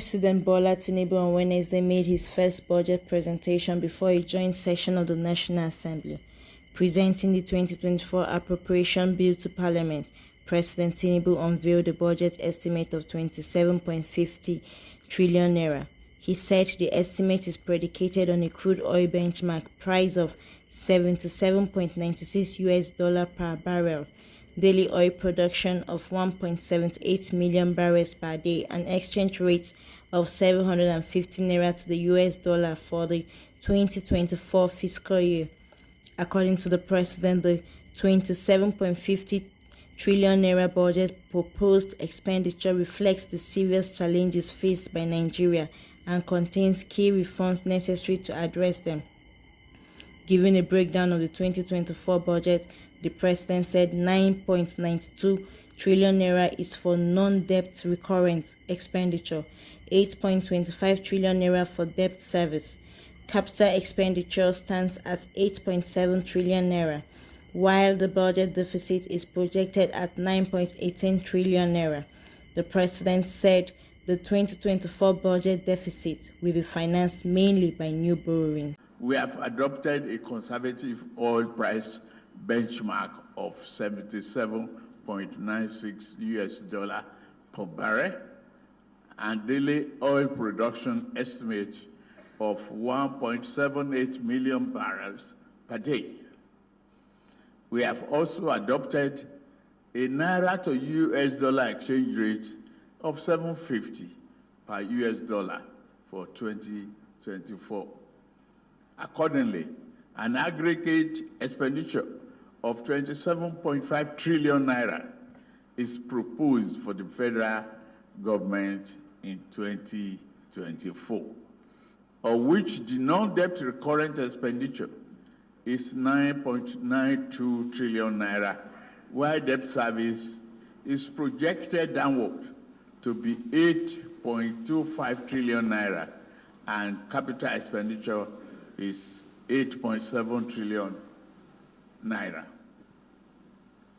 President Bola Tinubu on Wednesday made his first budget presentation before a joint session of the National Assembly. Presenting the 2024 appropriation bill to Parliament, President Tinubu unveiled a budget estimate of 27.50 trillion naira. He said the estimate is predicated on a crude oil benchmark price of $77.96 per barrel, daily oil production of 1.78 million barrels per day, and exchange rates of 750 naira to the US dollar for the 2024 fiscal year. According to the president, the 27.50 trillion naira budget proposed expenditure reflects the serious challenges faced by Nigeria and contains key reforms necessary to address them. Giving a breakdown of the 2024 budget, the president said 9.92 trillion naira is for non-debt recurrent expenditure, 8.25 trillion naira for debt service. Capital expenditure stands at 8.7 trillion naira, while the budget deficit is projected at 9.18 trillion naira. The president said the 2024 budget deficit will be financed mainly by new borrowing. We have adopted a conservative oil price benchmark of $77.96 per barrel and daily oil production estimate of 1.78 million barrels per day. We have also adopted a Naira to US dollar exchange rate of 7.50 per US dollar for 2024. Accordingly, an aggregate expenditure of 27.5 trillion naira is proposed for the federal government in 2024, of which the non-debt recurrent expenditure is 9.92 trillion naira, while debt service is projected downward to be 8.25 trillion naira, and capital expenditure is 8.7 trillion naira.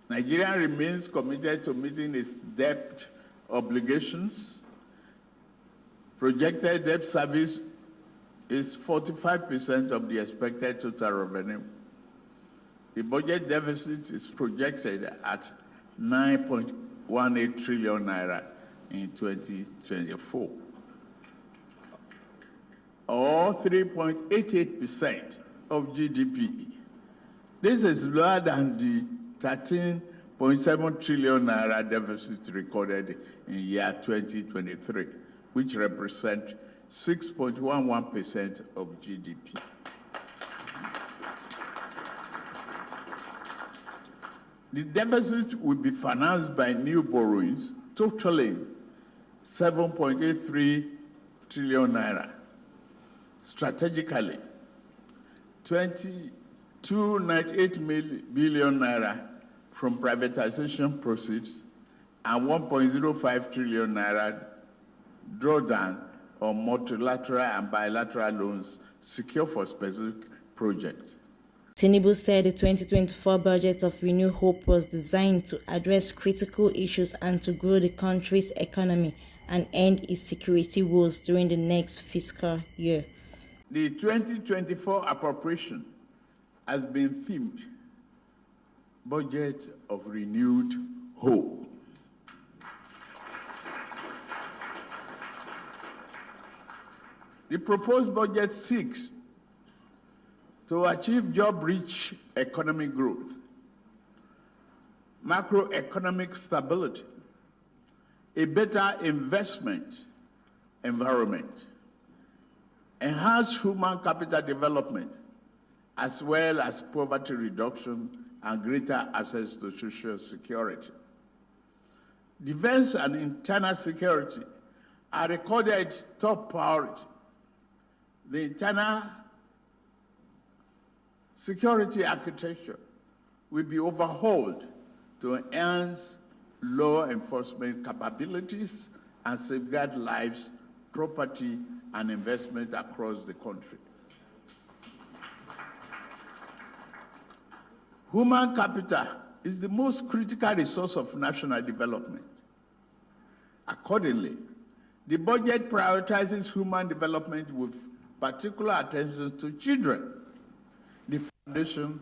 Nigeria remains committed to meeting its debt obligations. Projected debt service is 45% of the expected total revenue. The budget deficit is projected at 9.18 trillion naira in 2024, or 3.88% of GDP. This is lower than the 13.7 trillion naira deficit recorded in year 2023, which represents 6.11% of GDP. The deficit will be financed by new borrowings totaling 7.83 trillion naira. Strategically, 298 billion naira from privatization proceeds and 1.05 trillion naira drawdown on multilateral and bilateral loans secured for specific projects. Tinubu said the 2024 budget of Renew Hope was designed to address critical issues and to grow the country's economy and end its security woes during the next fiscal year. The 2024 appropriation has been themed Budget of Renewed Hope. The proposed budget seeks to achieve job-rich economic growth, macroeconomic stability, a better investment environment, enhanced human capital development, as well as poverty reduction and greater access to social security. Defense and internal security are recorded top priority. The internal security architecture will be overhauled to enhance law enforcement capabilities and safeguard lives, property, and investment across the country. Human capital is the most critical resource of national development. Accordingly, The budget prioritizes human development with particular attention to children, the foundation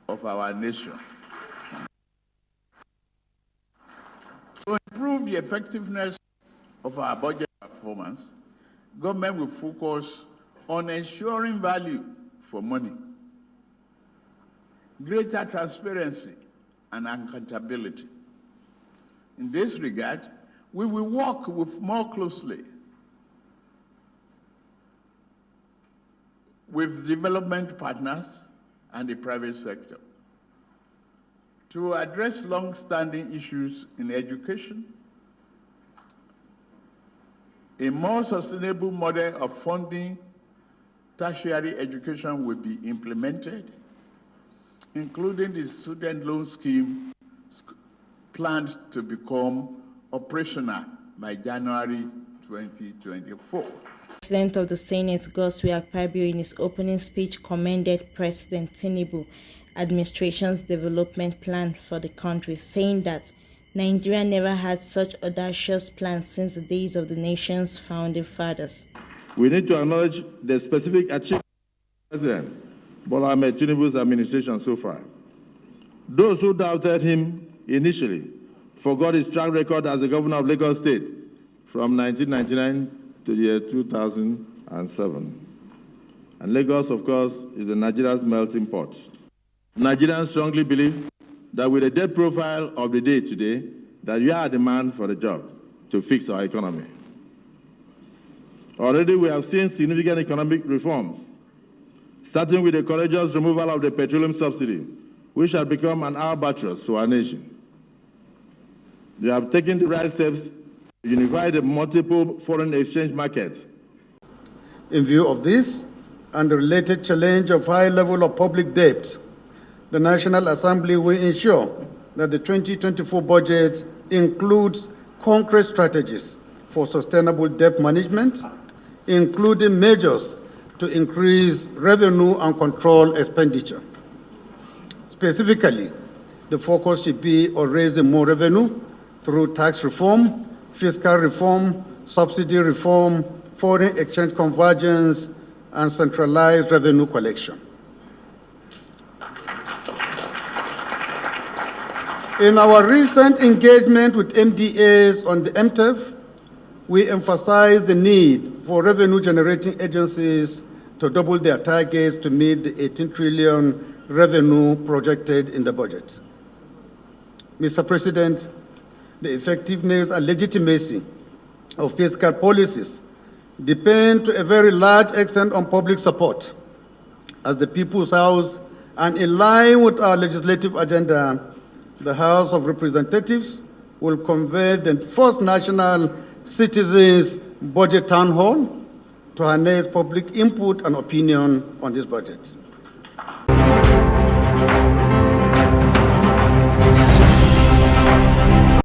of our nation. To improve the effectiveness of our budget performance, government will focus on ensuring value for money, greater transparency, and accountability. In this regard, we will work more closely with development partners and the private sector to address long-standing issues in education. A more sustainable model of funding tertiary education will be implemented, including the student loan scheme planned to become operational by January 2024. President of the Senate, Godswill Akpabio, in his opening speech commended President Tinubu administration's development plan for the country, saying that Nigeria never had such audacious plans since the days of the nation's founding fathers. We need to acknowledge the specific achievements of President Bola Ahmed Tinubu's administration so far. Those who doubted him initially forgot his track record as the governor of Lagos State from 1999 to the year 2007. And Lagos, of course, is Nigeria's melting pot. Nigerians strongly believe that with the debt profile of the day today, that we are the man for the job to fix our economy. Already we have seen significant economic reforms, starting with the courageous removal of the petroleum subsidy, which has become an albatross to our nation. They have taken the right steps to unify the multiple foreign exchange markets. In view of this and the related challenge of high level of public debt, the National Assembly will ensure that the 2024 budget includes concrete strategies for sustainable debt management, including measures to increase revenue and control expenditure. Specifically, the focus should be on raising more revenue through tax reform, fiscal reform, subsidy reform, foreign exchange convergence, and centralized revenue collection. In our recent engagement with MDAs on the MTEF, we emphasized the need for revenue-generating agencies to double their targets to meet the 18 trillion revenue projected in the budget. Mr. President, the effectiveness and legitimacy of fiscal policies depend to a very large extent on public support. As the People's House, and in line with our legislative agenda, the House of Representatives will convene the first National Citizens Budget Town Hall to harness public input and opinion on this budget.